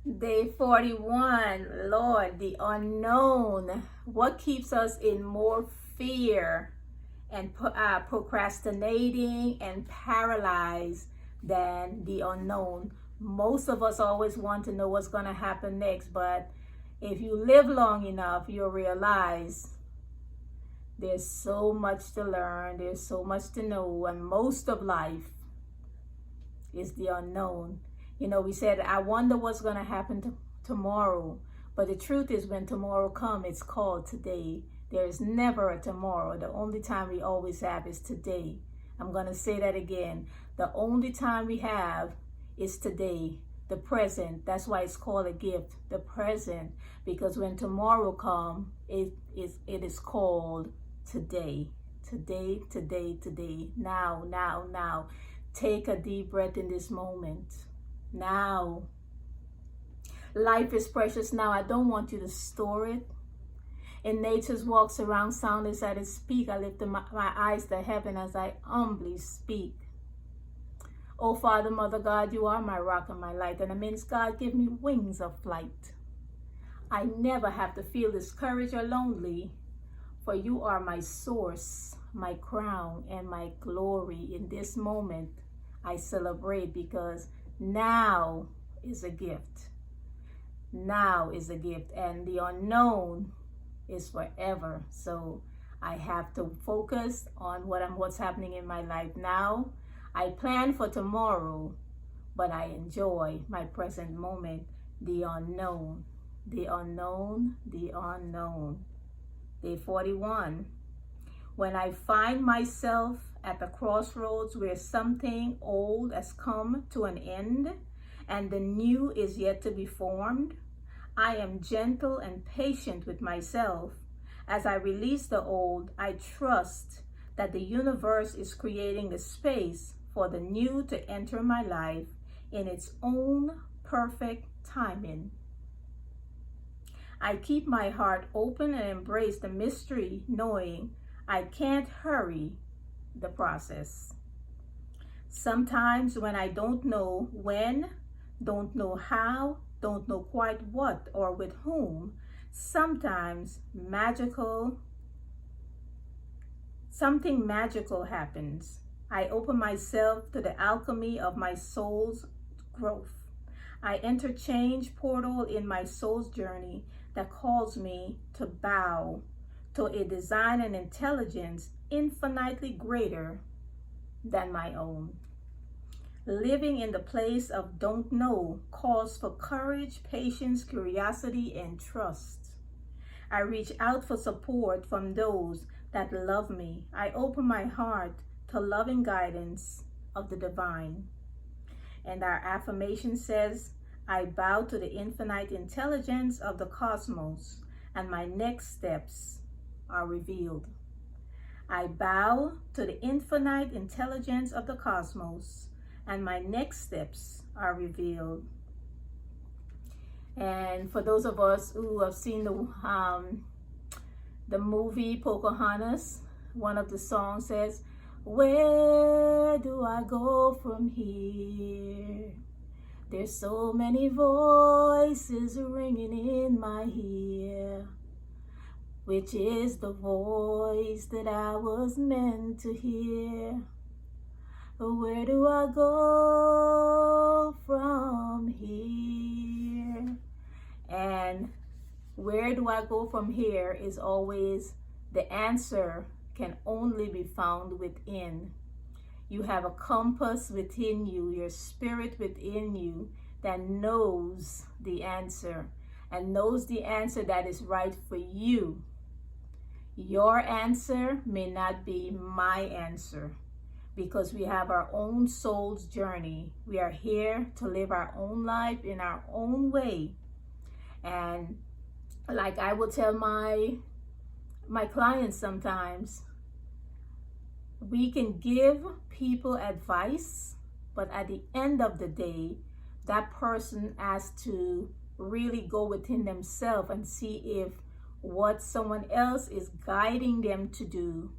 Day 41, Lord, the unknown. What keeps us in more fear and procrastinating and paralyzed than the unknown? Most of us always want to know what's going to happen next, but if you live long enough, you'll realize there's so much to learn, there's so much to know, and most of life is the unknown. You know, we said, I wonder what's going to happen tomorrow. But the truth is, when tomorrow comes, it's called today. There is never a tomorrow. The only time we always have is today. I'm going to say that again. The only time we have is today, the present. That's why it's called a gift, the present. Because when tomorrow comes, it is called today. Today, today, today. Now, now, now. Take a deep breath in this moment. Now. Life is precious now. I don't want you to store it. In nature's walks around soundless as I speak, I lift my eyes to heaven as I humbly speak. Oh, Father, Mother God, you are my rock and my light, and amidst God, give me wings of flight. I never have to feel discouraged or lonely, for you are my source, my crown, and my glory. In this moment, I celebrate because now is a gift. Now is a gift, and the unknown is forever. So I have to focus on what's happening in my life now. I plan for tomorrow, but I enjoy my present moment. The unknown, the unknown, the unknown. Day 41. When I find myself at the crossroads where something old has come to an end and the new is yet to be formed, I am gentle and patient with myself. As I release the old, I trust that the universe is creating a space for the new to enter my life in its own perfect timing. I keep my heart open and embrace the mystery, knowing I can't hurry the process. Sometimes when I don't know when, don't know how, don't know quite what or with whom, sometimes something magical happens. I open myself to the alchemy of my soul's growth. I interchange portal in my soul's journey that calls me to bow to a design and intelligence infinitely greater than my own. Living in the place of don't know calls for courage, patience, curiosity, and trust. I reach out for support from those that love me. I open my heart to loving guidance of the divine. And our affirmation says, I bow to the infinite intelligence of the cosmos, and my next steps are revealed. I bow to the infinite intelligence of the cosmos, and my next steps are revealed. And for those of us who have seen the movie Pocahontas, one of the songs says, where do I go from here? There's so many voices ringing in my ear. Which is the voice that I was meant to hear? Where do I go from here? And where do I go from here is always the answer can only be found within. You have a compass within you, your spirit within you that knows the answer and knows the answer that is right for you. Your answer may not be my answer because we have our own soul's journey. We are here to live our own life in our own way. And like I will tell my clients sometimes, we can give people advice, but at the end of the day, that person has to really go within themselves and see if what someone else is guiding them to do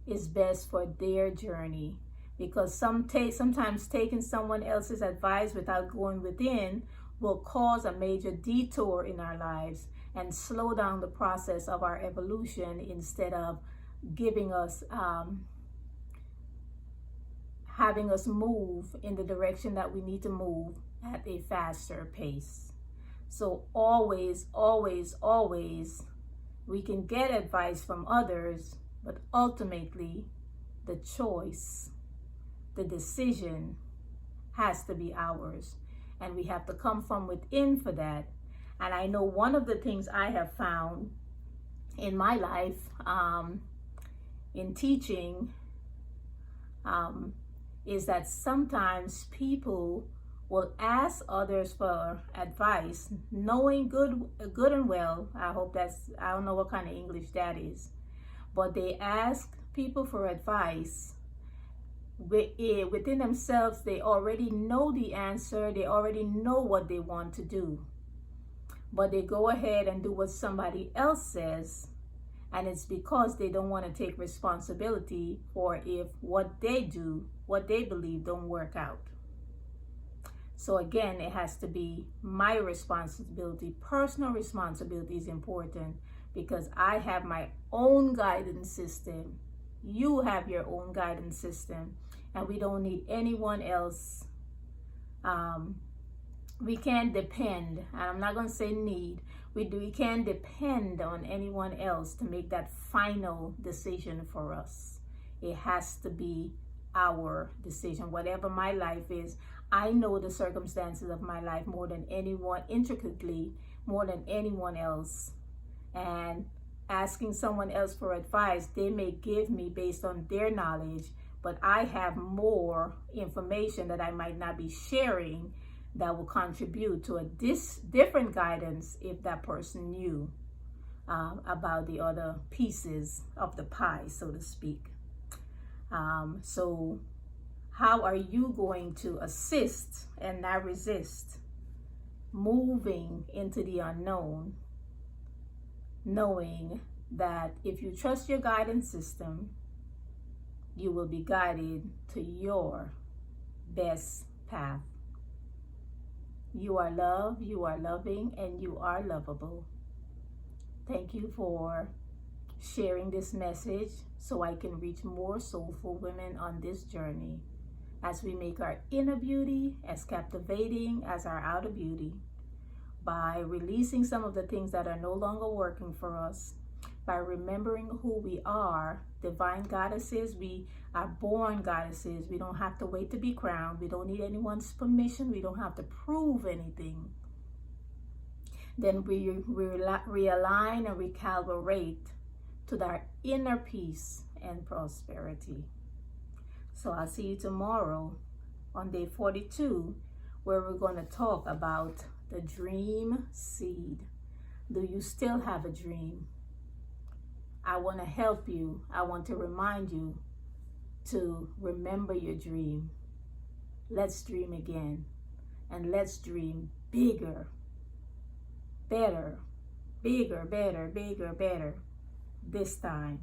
is best for their journey. Because sometimes taking someone else's advice without going within will cause a major detour in our lives and slow down the process of our evolution instead of giving us, having us move in the direction that we need to move at a faster pace. So always, always, always, we can get advice from others, but ultimately the choice, the decision has to be ours. And we have to come from within for that. And I know one of the things I have found in my life, in teaching, is that sometimes people will ask others for advice, knowing good and well. I don't know what kind of English that is, but they ask people for advice. Within themselves, they already know the answer. They already know what they want to do, but they go ahead and do what somebody else says, and it's because they don't want to take responsibility for if what they do, what they believe, don't work out. So again, it has to be my responsibility. Personal responsibility is important because I have my own guidance system. You have your own guidance system, and we don't need anyone else. We can't depend, and I'm not going to say need, we can't depend on anyone else to make that final decision for us. It has to be our decision. Whatever my life is, I know the circumstances of my life more than anyone, intricately, more than anyone else. And asking someone else for advice, they may give me based on their knowledge, but I have more information that I might not be sharing that will contribute to a different guidance if that person knew about the other pieces of the pie, so to speak. So how are you going to assist and not resist moving into the unknown, knowing that if you trust your guidance system, you will be guided to your best path. You are loved, you are loving, and you are lovable. Thank you for sharing this message so I can reach more soulful women on this journey as we make our inner beauty as captivating as our outer beauty, by releasing some of the things that are no longer working for us, by remembering who we are, divine goddesses. We are born goddesses. We don't have to wait to be crowned. We don't need anyone's permission. We don't have to prove anything. Then we realign and recalibrate to that inner peace and prosperity. So I'll see you tomorrow on day 42, where we're going to talk about the dream seed. Do you still have a dream? I want to help you. I want to remind you to remember your dream. Let's dream again. And let's dream bigger, better, bigger, better, bigger, better this time.